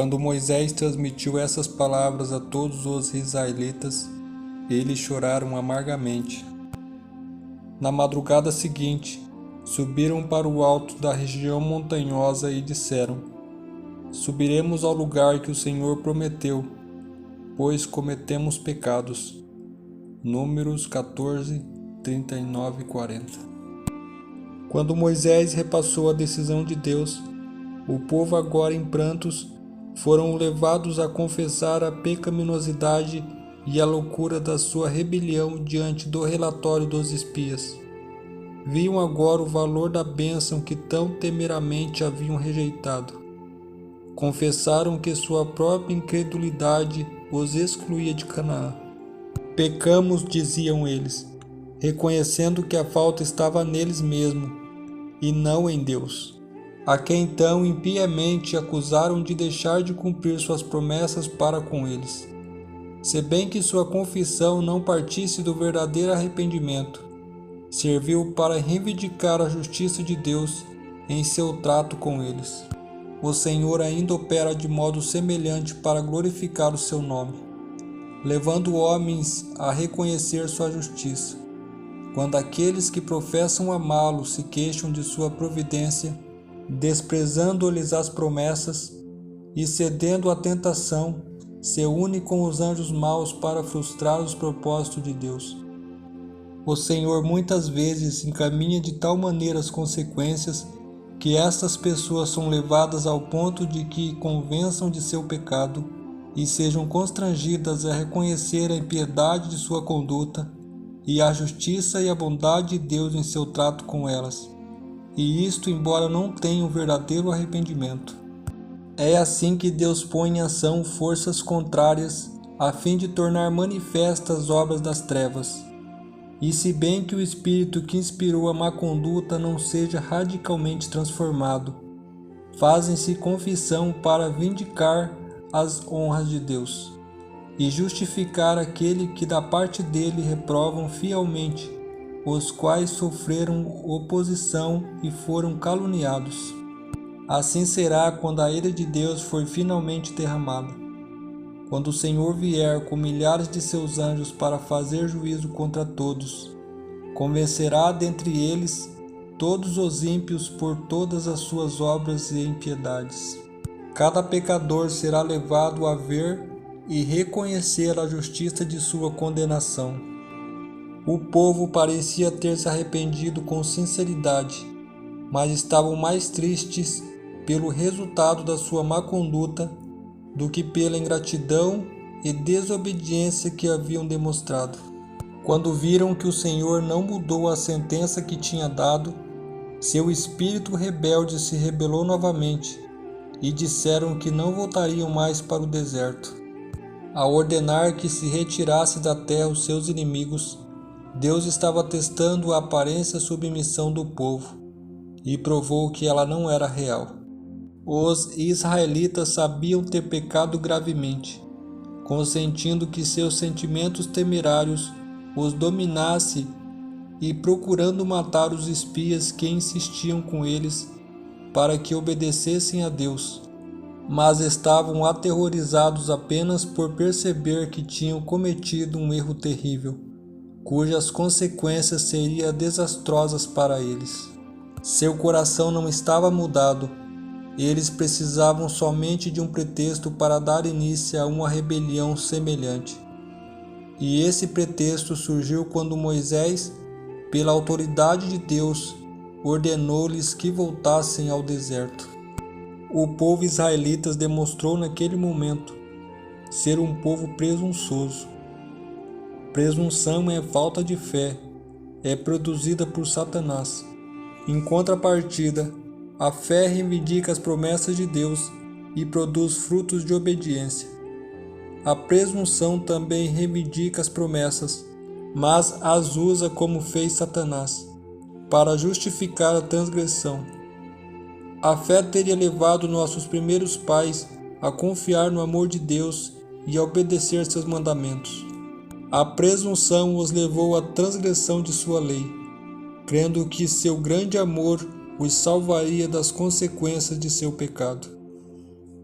Quando Moisés transmitiu essas palavras a todos os israelitas, eles choraram amargamente. Na madrugada seguinte, subiram para o alto da região montanhosa e disseram: Subiremos ao lugar que o Senhor prometeu, pois cometemos pecados. Números 14, 39 e 40. Quando Moisés repassou a decisão de Deus, o povo, agora em prantos, foram levados a confessar a pecaminosidade e a loucura da sua rebelião diante do relatório dos espias. Viam agora o valor da bênção que tão temeramente haviam rejeitado. Confessaram que sua própria incredulidade os excluía de Canaã. Pecamos, diziam eles, reconhecendo que a falta estava neles mesmos e não em Deus, a quem então impiamente acusaram de deixar de cumprir suas promessas para com eles, se bem que sua confissão não partisse do verdadeiro arrependimento, serviu para reivindicar a justiça de Deus em seu trato com eles. O Senhor ainda opera de modo semelhante para glorificar o seu nome, levando homens a reconhecer sua justiça. Quando aqueles que professam amá-lo se queixam de sua providência, desprezando-lhes as promessas e cedendo à tentação, se une com os anjos maus para frustrar os propósitos de Deus. O Senhor muitas vezes encaminha de tal maneira as consequências que estas pessoas são levadas ao ponto de que convençam de seu pecado e sejam constrangidas a reconhecer a impiedade de sua conduta e a justiça e a bondade de Deus em seu trato com elas, e isto embora não tenham verdadeiro arrependimento. É assim que Deus põe em ação forças contrárias a fim de tornar manifestas as obras das trevas. E se bem que o espírito que inspirou a má conduta não seja radicalmente transformado, fazem-se confissão para vindicar as honras de Deus e justificar aquele que da parte dele reprovam fielmente, os quais sofreram oposição e foram caluniados. Assim será quando a ira de Deus for finalmente derramada. Quando o Senhor vier com milhares de seus anjos para fazer juízo contra todos, convencerá dentre eles todos os ímpios por todas as suas obras e impiedades. Cada pecador será levado a ver e reconhecer a justiça de sua condenação. O povo parecia ter se arrependido com sinceridade, mas estavam mais tristes pelo resultado da sua má conduta do que pela ingratidão e desobediência que haviam demonstrado. Quando viram que o Senhor não mudou a sentença que tinha dado, seu espírito rebelde se rebelou novamente e disseram que não voltariam mais para o deserto. Ao ordenar que se retirasse da terra os seus inimigos, Deus estava testando a aparência e submissão do povo e provou que ela não era real. Os israelitas sabiam ter pecado gravemente, consentindo que seus sentimentos temerários os dominasse e procurando matar os espias que insistiam com eles para que obedecessem a Deus, mas estavam aterrorizados apenas por perceber que tinham cometido um erro terrível, cujas consequências seriam desastrosas para eles. Seu coração não estava mudado. Eles precisavam somente de um pretexto para dar início a uma rebelião semelhante. E esse pretexto surgiu quando Moisés, pela autoridade de Deus, ordenou-lhes que voltassem ao deserto. O povo israelita demonstrou naquele momento ser um povo presunçoso. Presunção é falta de fé, é produzida por Satanás. Em contrapartida, a fé reivindica as promessas de Deus e produz frutos de obediência. A presunção também reivindica as promessas, mas as usa como fez Satanás, para justificar a transgressão. A fé teria levado nossos primeiros pais a confiar no amor de Deus e a obedecer seus mandamentos. A presunção os levou à transgressão de sua lei, crendo que seu grande amor os salvaria das consequências de seu pecado.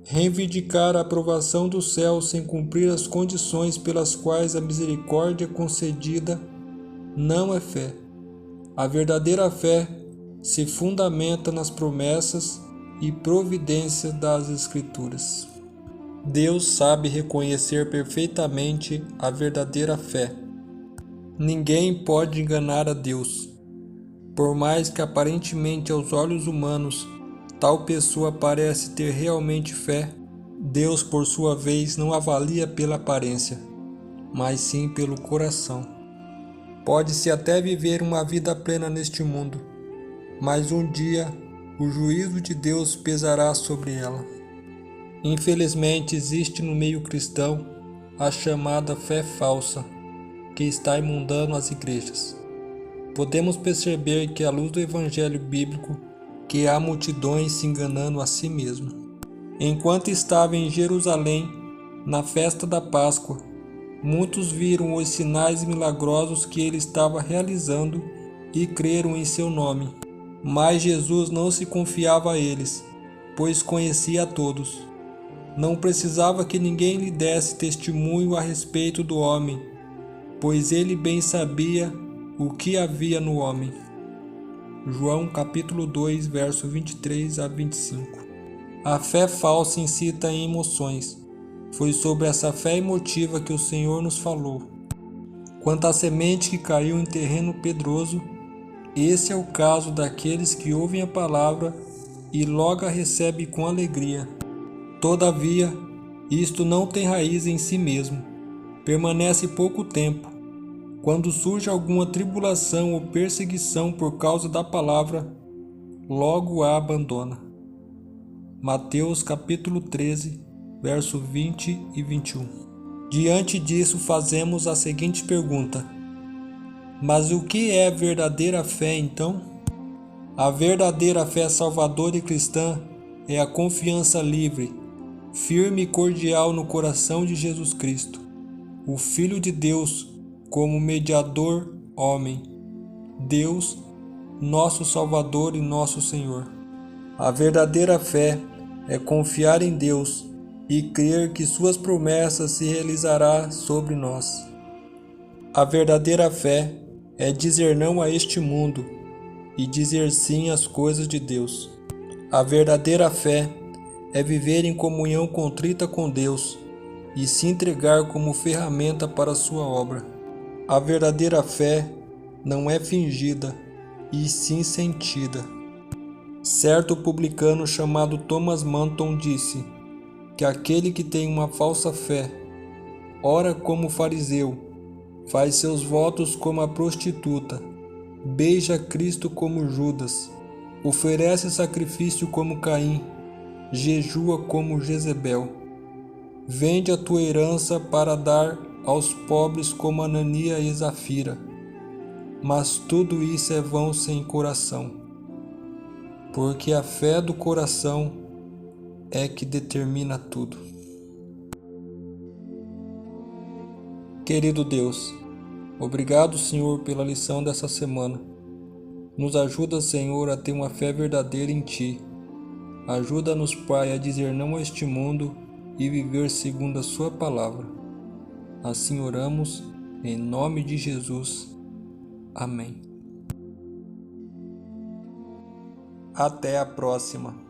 Reivindicar a aprovação do céu sem cumprir as condições pelas quais a misericórdia é concedida não é fé. A verdadeira fé se fundamenta nas promessas e providência das Escrituras. Deus sabe reconhecer perfeitamente a verdadeira fé. Ninguém pode enganar a Deus. Por mais que aparentemente aos olhos humanos tal pessoa parece ter realmente fé, Deus, por sua vez, não avalia pela aparência, mas sim pelo coração. Pode-se até viver uma vida plena neste mundo, mas um dia o juízo de Deus pesará sobre ela. Infelizmente, existe no meio cristão a chamada fé falsa, que está inundando as igrejas. Podemos perceber que, à luz do Evangelho bíblico, que há multidões se enganando a si mesmo. Enquanto estava em Jerusalém, na festa da Páscoa, muitos viram os sinais milagrosos que ele estava realizando e creram em seu nome. Mas Jesus não se confiava a eles, pois conhecia a todos. Não precisava que ninguém lhe desse testemunho a respeito do homem, pois ele bem sabia o que havia no homem. João capítulo 2, verso 23 a 25. A fé falsa incita em emoções. Foi sobre essa fé emotiva que o Senhor nos falou. Quanto à semente que caiu em terreno pedroso, esse é o caso daqueles que ouvem a palavra e logo a recebem com alegria. Todavia, isto não tem raiz em si mesmo. Permanece pouco tempo. Quando surge alguma tribulação ou perseguição por causa da palavra, logo a abandona. Mateus capítulo 13, verso 20 e 21. Diante disso, fazemos a seguinte pergunta: mas o que é verdadeira fé então? A verdadeira fé salvadora e cristã é a confiança livre, firme e cordial no coração de Jesus Cristo, o Filho de Deus, como mediador homem, Deus, nosso Salvador e nosso Senhor. A verdadeira fé é confiar em Deus e crer que suas promessas se realizará sobre nós. A verdadeira fé é dizer não a este mundo e dizer sim às coisas de Deus. A verdadeira fé é viver em comunhão contrita com Deus e se entregar como ferramenta para a sua obra. A verdadeira fé não é fingida, e sim sentida. Certo publicano chamado Thomas Manton disse que aquele que tem uma falsa fé, ora como fariseu, faz seus votos como a prostituta, beija Cristo como Judas, oferece sacrifício como Caim, jejua como Jezebel. Vende a tua herança para dar aos pobres como Anania e Zafira, mas tudo isso é vão sem coração, porque a fé do coração é que determina tudo. Querido Deus, obrigado, Senhor, pela lição dessa semana. Nos ajuda, Senhor, a ter uma fé verdadeira em Ti. Ajuda-nos, Pai, a dizer não a este mundo e viver segundo a Sua palavra. Assim oramos, em nome de Jesus. Amém. Até a próxima.